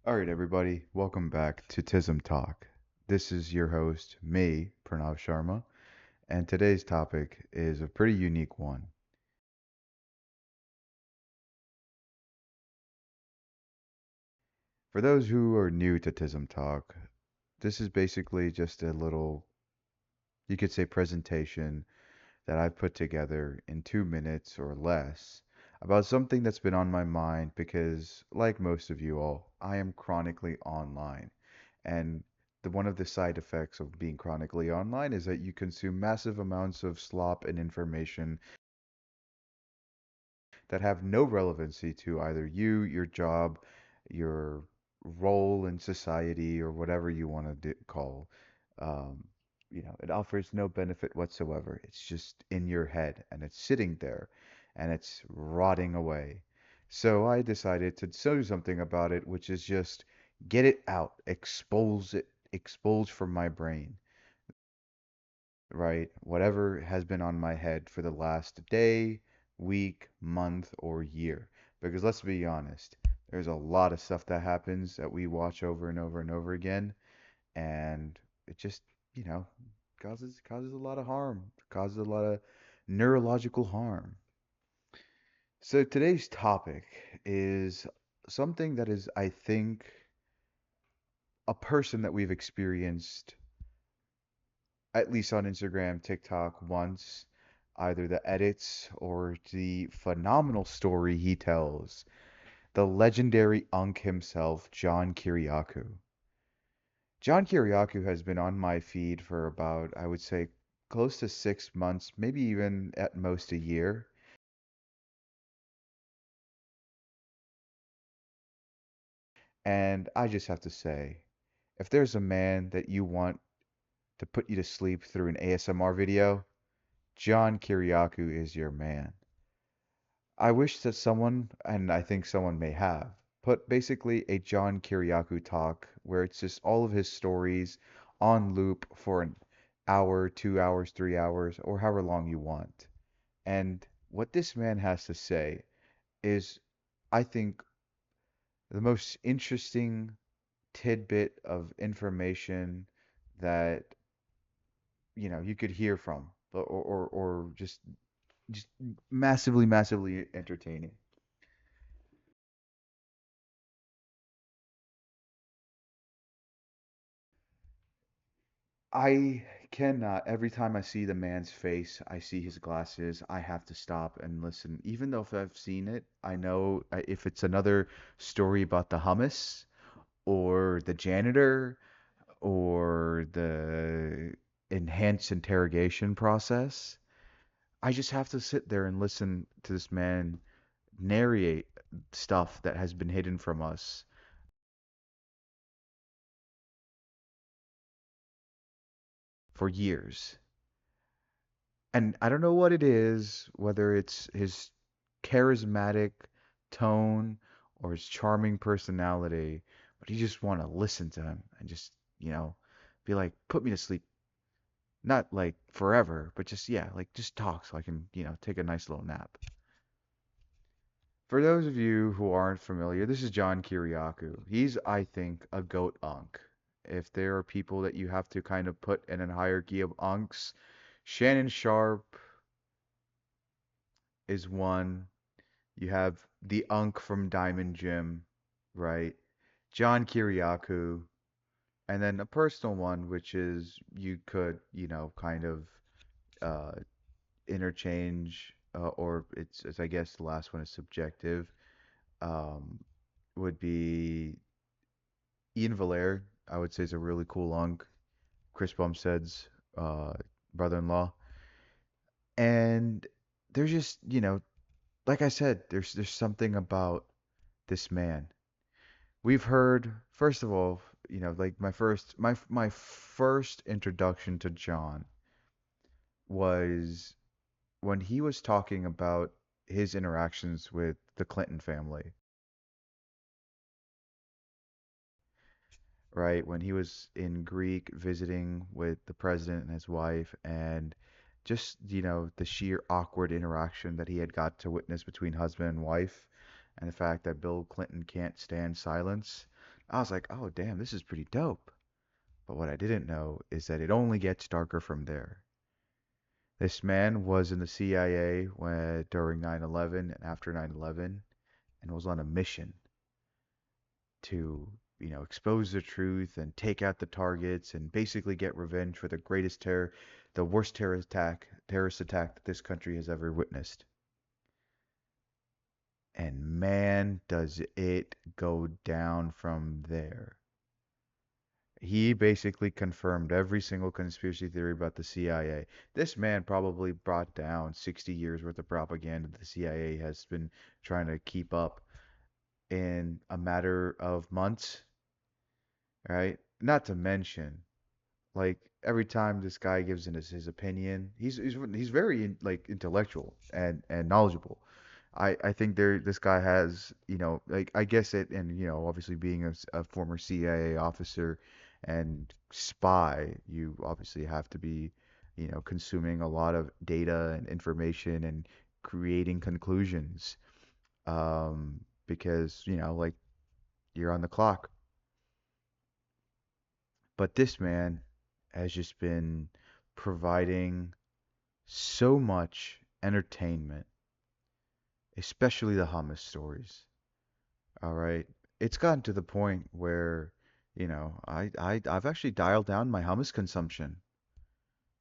All right, everybody, welcome back to Tism Talk. This is your host, me, Pranav Sharma, and today's topic is a pretty unique one. For those who are new to Tism Talk, this is basically just a little, you could say, presentation that I've put together in 2 minutes or less about something that's been on my mind because, like most of you all, I am chronically online. And one of the side effects of being chronically online is that you consume massive amounts of slop and information that have no relevancy to either you, your job, your role in society, or whatever you want to call. Um, it offers no benefit whatsoever. It's just in your head and it's sitting there and it's rotting away. So I decided to do something about it, which is just get it out, expose it, expose from my brain, right? Whatever has been on my head for the last day, week, month, or year. Because let's be honest, there's a lot of stuff that happens that we watch over and over and over again, and it just, you know, causes a lot of harm, causes a lot of neurological harm. So today's topic is something that is, I think, a person that we've experienced at least on Instagram, TikTok once, either the edits or the phenomenal story he tells. The legendary Unk himself, John Kiriakou. John Kiriakou has been on my feed for about, I would say, close to 6 months, maybe even at most a year. And I just have to say, if there's a man that you want to put you to sleep through an ASMR video, John Kiriakou is your man. I wish that someone, and I think someone may have, put basically a John Kiriakou talk where it's just all of his stories on loop for an hour, 2 hours, 3 hours, or however long you want. And what this man has to say is, I think, the most interesting tidbit of information that, you could hear from, or just massively, massively entertaining. I cannot. Every time I see the man's face, I see his glasses, I have to stop and listen. Even though if I've seen it, I know if it's another story about the hummus or the janitor or the enhanced interrogation process, I just have to sit there and listen to this man narrate stuff that has been hidden from us for years. And I don't know what it is, whether it's his charismatic tone or his charming personality, but you just want to listen to him and just, you know, be like, put me to sleep. Not like forever, but just, yeah, like just talk so I can, take a nice little nap. For those of you who aren't familiar, this is John Kiriakou. He's, I think, a goat unk. If there are people that you have to kind of put in a hierarchy of unks, Shannon Sharp is one. You have the Unk from Diamond Gym, right? John Kiriakou, and then a personal one, which is you could, kind of uh, interchange, or it's, I guess the last one is subjective, um, would be Ian Valair. I would say is a really cool Unk. Chris Bumstead's uh, brother-in-law, and there's just, like I said, there's something about this man. We've heard, first of all, like my first introduction to John was when he was talking about his interactions with the Clinton family, right? When he was in Greek visiting with the president and his wife, and just, the sheer awkward interaction that he had got to witness between husband and wife, and the fact that Bill Clinton can't stand silence. I was like, oh damn, this is pretty dope. But what I didn't know is that it only gets darker from there. This man was in the CIA during 9/11 and after 9/11 and was on a mission to, expose the truth and take out the targets and basically get revenge for the worst terrorist attack that this country has ever witnessed. And man, does it go down from there. He basically confirmed every single conspiracy theory about the CIA. This man probably brought down 60 years worth of propaganda the CIA has been trying to keep up in a matter of months, right? Not to mention, like every time this guy gives in his opinion, he's very intellectual and knowledgeable. I think this guy has, like I guess it, and obviously being a former CIA officer and spy, you obviously have to be, consuming a lot of data and information and creating conclusions, because like you're on the clock. But this man has just been providing so much entertainment, especially the hummus stories. All right. It's gotten to the point where, I've actually dialed down my hummus consumption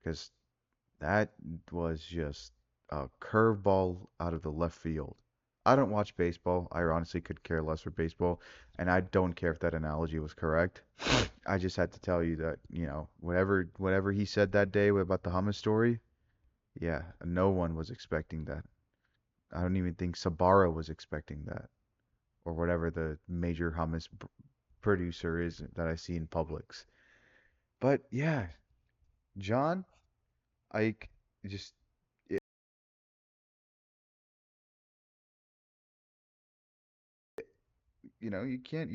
because that was just a curveball out of the left field. I don't watch baseball. I honestly could care less for baseball, and I don't care if that analogy was correct. I just had to tell you that, whatever he said that day about the hummus story, yeah, no one was expecting that. I don't even think Sabara was expecting that, or whatever the major hummus producer is that I see in Publix. But yeah, John, I just it, you can't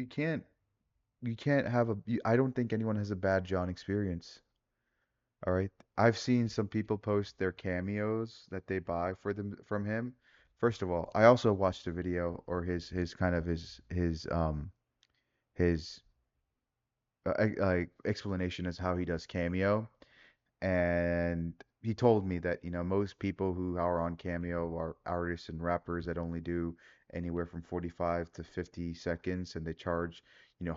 have I don't think anyone has a bad John experience. All right. I've seen some people post their cameos that they buy for them from him. First of all, I also watched a video or his kind of his like explanation as how he does cameo, and he told me that most people who are on Cameo are artists and rappers that only do anywhere from 45 to 50 seconds, and they charge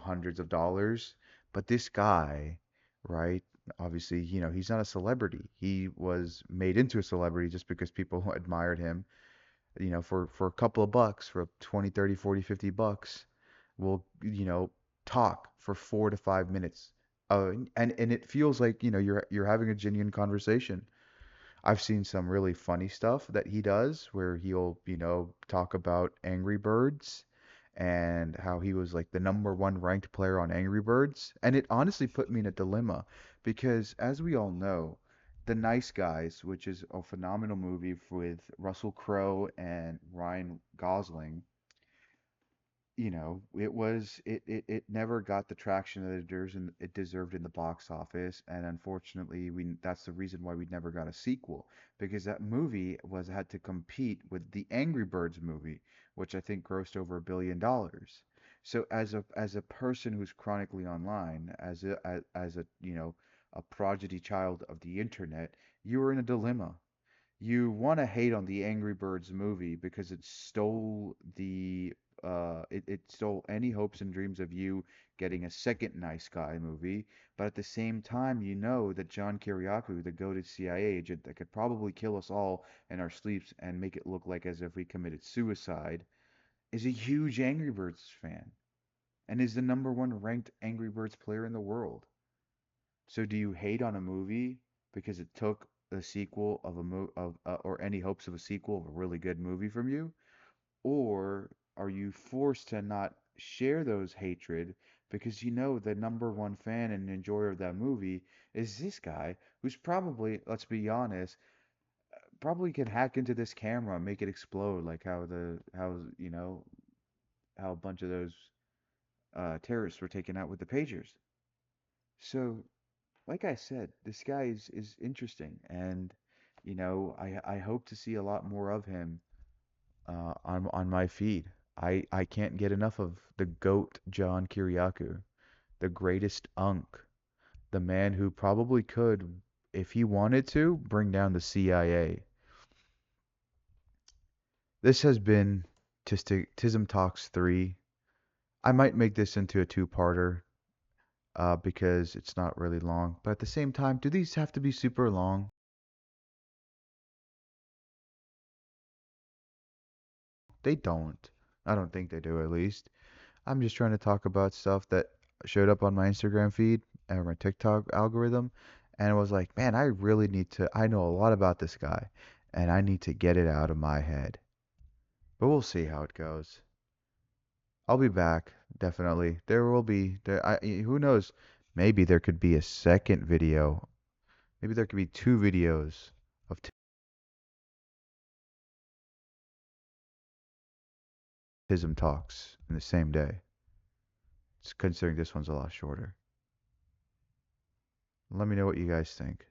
hundreds of dollars. But this guy, right? Obviously, he's not a celebrity. He was made into a celebrity just because people admired him, for a couple of bucks, for 20, 30, 40, 50 bucks, will, talk for 4 to 5 minutes. And it feels like, you're having a genuine conversation. I've seen some really funny stuff that he does where he'll, talk about Angry Birds and how he was like the number one ranked player on Angry Birds. And it honestly put me in a dilemma because, as we all know, The Nice Guys, which is a phenomenal movie with Russell Crowe and Ryan Gosling, it never got the traction that it deserved in the box office, and unfortunately that's the reason why we never got a sequel, because that movie was had to compete with the Angry Birds movie, which I think grossed over $1 billion. So as a person who's chronically online, as a a prodigy child of the internet, you were in a dilemma. You want to hate on the Angry Birds movie because it stole any hopes and dreams of you getting a second Nice Guy movie, but at the same time you know that John Kiriakou, the goated CIA agent that could probably kill us all in our sleeps and make it look like as if we committed suicide, is a huge Angry Birds fan and is the number one ranked Angry Birds player in the world. So do you hate on a movie because it took the sequel of a mo of or any hopes of a sequel of a really good movie from you? Or are you forced to not share those hatred because you know the number one fan and enjoyer of that movie is this guy who's probably, let's be honest, probably can hack into this camera and make it explode like how a bunch of those terrorists were taken out with the pagers. So like I said, this guy is interesting, and I hope to see a lot more of him on my feed. I can't get enough of the GOAT John Kiriakou, the greatest unk, the man who probably could, if he wanted to, bring down the CIA. This has been Tism Talks 3. I might make this into a two-parter because it's not really long. But at the same time, do these have to be super long? They don't. I don't think they do, at least. I'm just trying to talk about stuff that showed up on my Instagram feed or my TikTok algorithm. And it was like, man, I really need to, I know a lot about this guy and I need to get it out of my head. But we'll see how it goes. I'll be back, definitely. There will be, who knows? Maybe there could be a second video. Maybe there could be two videos of Tism Talks in the same day. Considering this one's a lot shorter. Let me know what you guys think.